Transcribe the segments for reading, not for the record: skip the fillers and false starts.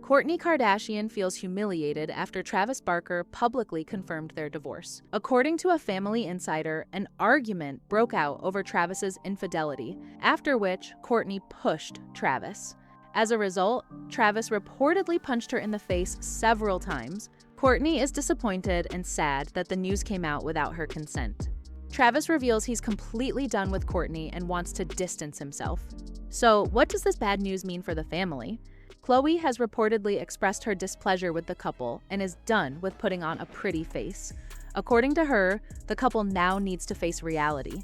Kourtney Kardashian feels humiliated after Travis Barker publicly confirmed their divorce. According to a family insider, an argument broke out over Travis's infidelity, after which Kourtney pushed Travis. As a result, Travis reportedly punched her in the face several times. Kourtney is disappointed and sad that the news came out without her consent. Travis reveals he's completely done with Kourtney and wants to distance himself. So, what does this bad news mean for the family? Khloe has reportedly expressed her displeasure with the couple and is done with putting on a pretty face. According to her, the couple now needs to face reality.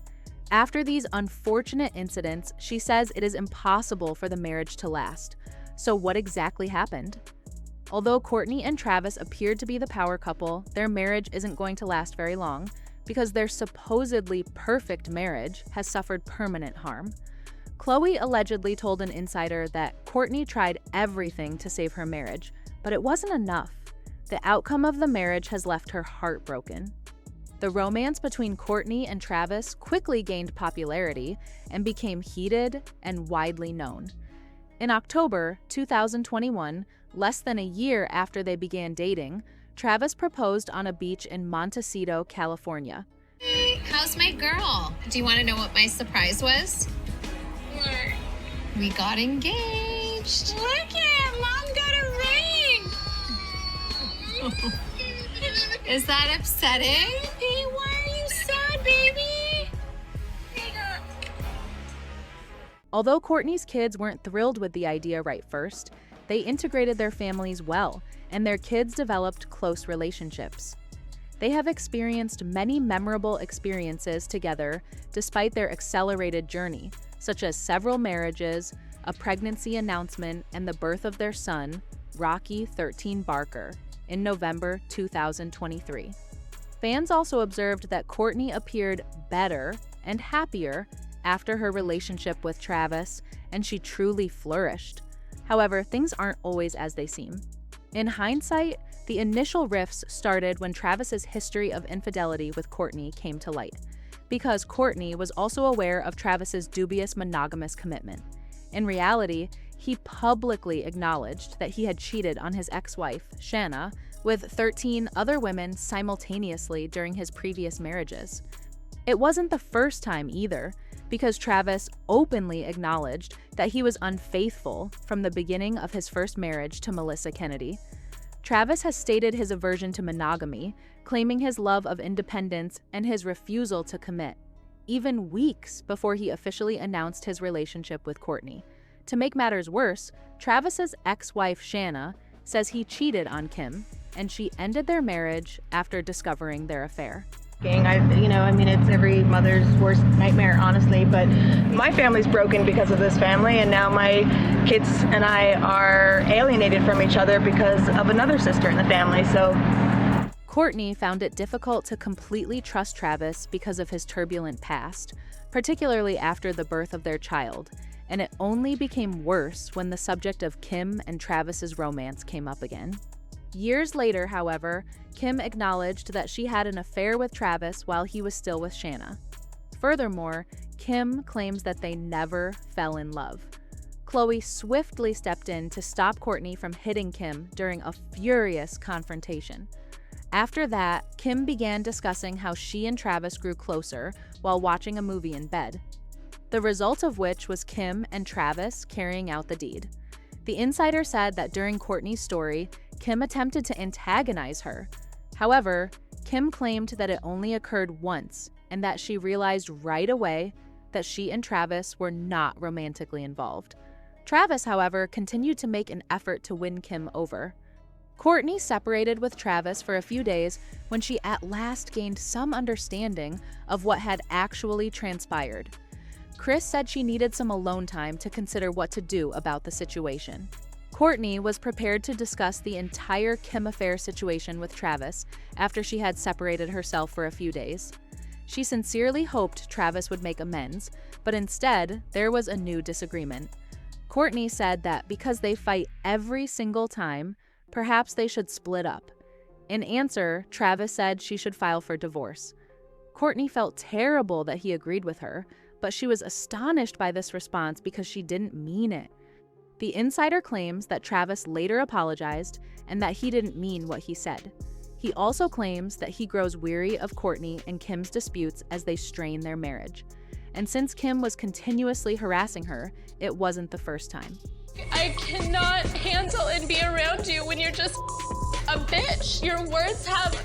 After these unfortunate incidents, she says it is impossible for the marriage to last. So what exactly happened? Although Kourtney and Travis appeared to be the power couple, their marriage isn't going to last very long because their supposedly perfect marriage has suffered permanent harm. Khloe allegedly told an insider that Kourtney tried everything to save her marriage, but it wasn't enough. The outcome of the marriage has left her heartbroken. The romance between Kourtney and Travis quickly gained popularity and became heated and widely known. In October 2021, less than a year after they began dating, Travis proposed on a beach in Montecito, California. Hey, how's my girl? Do you want to know what my surprise was? What? We got engaged. Look it, Mom got a ring. Is that upsetting? Hey, why are you sad, baby? Although Kourtney's kids weren't thrilled with the idea right first, they integrated their families well, and their kids developed close relationships. They have experienced many memorable experiences together despite their accelerated journey, such as several marriages, a pregnancy announcement, and the birth of their son, Rocky 13 Barker, in November 2023. Fans also observed that Kourtney appeared better and happier after her relationship with Travis, and she truly flourished. However, things aren't always as they seem. In hindsight, the initial rifts started when Travis's history of infidelity with Kourtney came to light, because Kourtney was also aware of Travis's dubious monogamous commitment. In reality, he publicly acknowledged that he had cheated on his ex-wife, Shanna, with 13 other women simultaneously during his previous marriages. It wasn't the first time either, because Travis openly acknowledged that he was unfaithful from the beginning of his first marriage to Melissa Kennedy. Travis has stated his aversion to monogamy, claiming his love of independence and his refusal to commit, even weeks before he officially announced his relationship with Kourtney. To make matters worse, Travis's ex-wife Shanna says he cheated on Kim, and she ended their marriage after discovering their affair. It's every mother's worst nightmare, honestly, but my family's broken because of this family, and now my kids and I are alienated from each other because of another sister in the family, so. Kourtney found it difficult to completely trust Travis because of his turbulent past, particularly after the birth of their child, and it only became worse when the subject of Kim and Travis's romance came up again. Years later, however, Kim acknowledged that she had an affair with Travis while he was still with Shanna. Furthermore, Kim claims that they never fell in love. Khloe swiftly stepped in to stop Kourtney from hitting Kim during a furious confrontation. After that, Kim began discussing how she and Travis grew closer while watching a movie in bed, the result of which was Kim and Travis carrying out the deed. The insider said that during Kourtney's story, Kim attempted to antagonize her. However, Kim claimed that it only occurred once and that she realized right away that she and Travis were not romantically involved. Travis, however, continued to make an effort to win Kim over. Kourtney separated with Travis for a few days when she at last gained some understanding of what had actually transpired. Kris said she needed some alone time to consider what to do about the situation. Kourtney was prepared to discuss the entire Kim affair situation with Travis after she had separated herself for a few days. She sincerely hoped Travis would make amends, but instead, there was a new disagreement. Kourtney said that because they fight every single time, perhaps they should split up. In answer, Travis said she should file for divorce. Kourtney felt terrible that he agreed with her, but she was astonished by this response because she didn't mean it. The insider claims that Travis later apologized and that he didn't mean what he said. He also claims that he grows weary of Kourtney and Kim's disputes as they strain their marriage. And since Kim was continuously harassing her, it wasn't the first time. I cannot handle and be around you when you're just a bitch. Your words have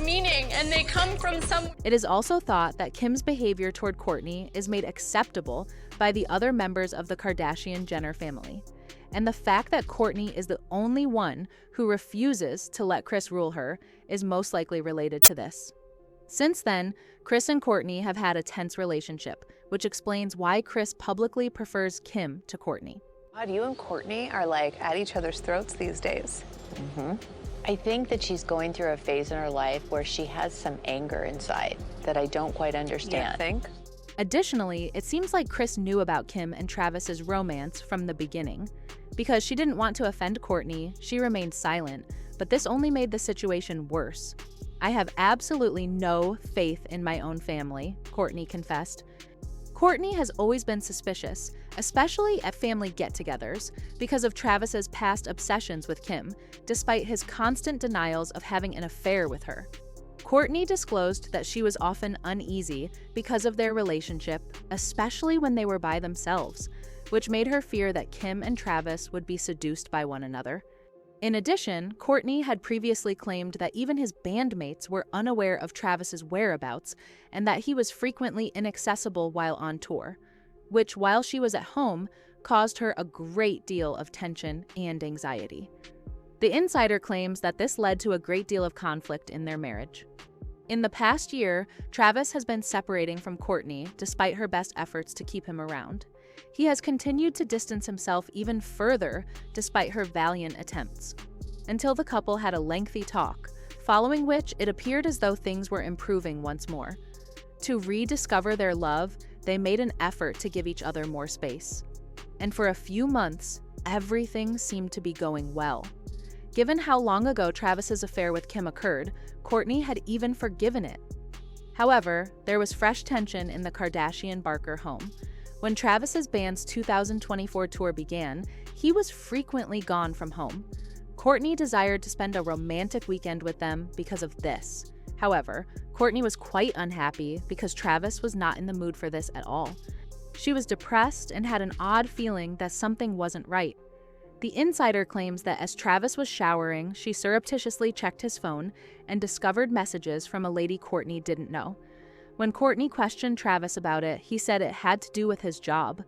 meaning and they come from some. It is also thought that Kim's behavior toward Kourtney is made acceptable by the other members of the Kardashian-Jenner family. And the fact that Kourtney is the only one who refuses to let Kris rule her is most likely related to this. Since then, Kris and Kourtney have had a tense relationship, which explains why Kris publicly prefers Kim to Kourtney. God, you and Kourtney are like at each other's throats these days. I think that she's going through a phase in her life where she has some anger inside that I don't quite understand. You think? Additionally, it seems like Kris knew about Kim and Travis's romance from the beginning. Because she didn't want to offend Kourtney, she remained silent, but this only made the situation worse. "I have absolutely no faith in my own family," Kourtney confessed. Kourtney has always been suspicious, especially at family get-togethers, because of Travis's past obsessions with Kim, despite his constant denials of having an affair with her. Kourtney disclosed that she was often uneasy because of their relationship, especially when they were by themselves, which made her fear that Kim and Travis would be seduced by one another. In addition, Kourtney had previously claimed that even his bandmates were unaware of Travis's whereabouts and that he was frequently inaccessible while on tour, which, while she was at home, caused her a great deal of tension and anxiety. The insider claims that this led to a great deal of conflict in their marriage. In the past year, Travis has been separating from Kourtney despite her best efforts to keep him around. He has continued to distance himself even further despite her valiant attempts, until the couple had a lengthy talk, following which it appeared as though things were improving once more. To rediscover their love, they made an effort to give each other more space. And for a few months, everything seemed to be going well. Given how long ago Travis's affair with Kim occurred, Kourtney had even forgiven it. However, there was fresh tension in the Kardashian-Barker home. When Travis's band's 2024 tour began, he was frequently gone from home. Kourtney desired to spend a romantic weekend with them because of this. However, Kourtney was quite unhappy because Travis was not in the mood for this at all. She was depressed and had an odd feeling that something wasn't right. The insider claims that as Travis was showering, she surreptitiously checked his phone and discovered messages from a lady Kourtney didn't know. When Kourtney questioned Travis about it, he said it had to do with his job.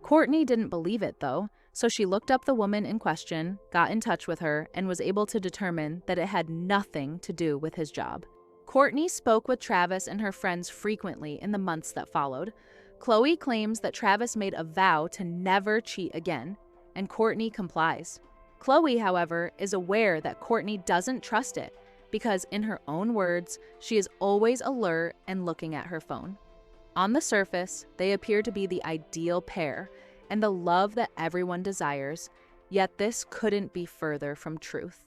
Kourtney didn't believe it, though, so she looked up the woman in question, got in touch with her, and was able to determine that it had nothing to do with his job. Kourtney spoke with Travis and her friends frequently in the months that followed. Khloe claims that Travis made a vow to never cheat again, and Kourtney complies. Khloe, however, is aware that Kourtney doesn't trust it, because in her own words, she is always alert and looking at her phone. On the surface, they appear to be the ideal pair and the love that everyone desires, yet this couldn't be further from truth.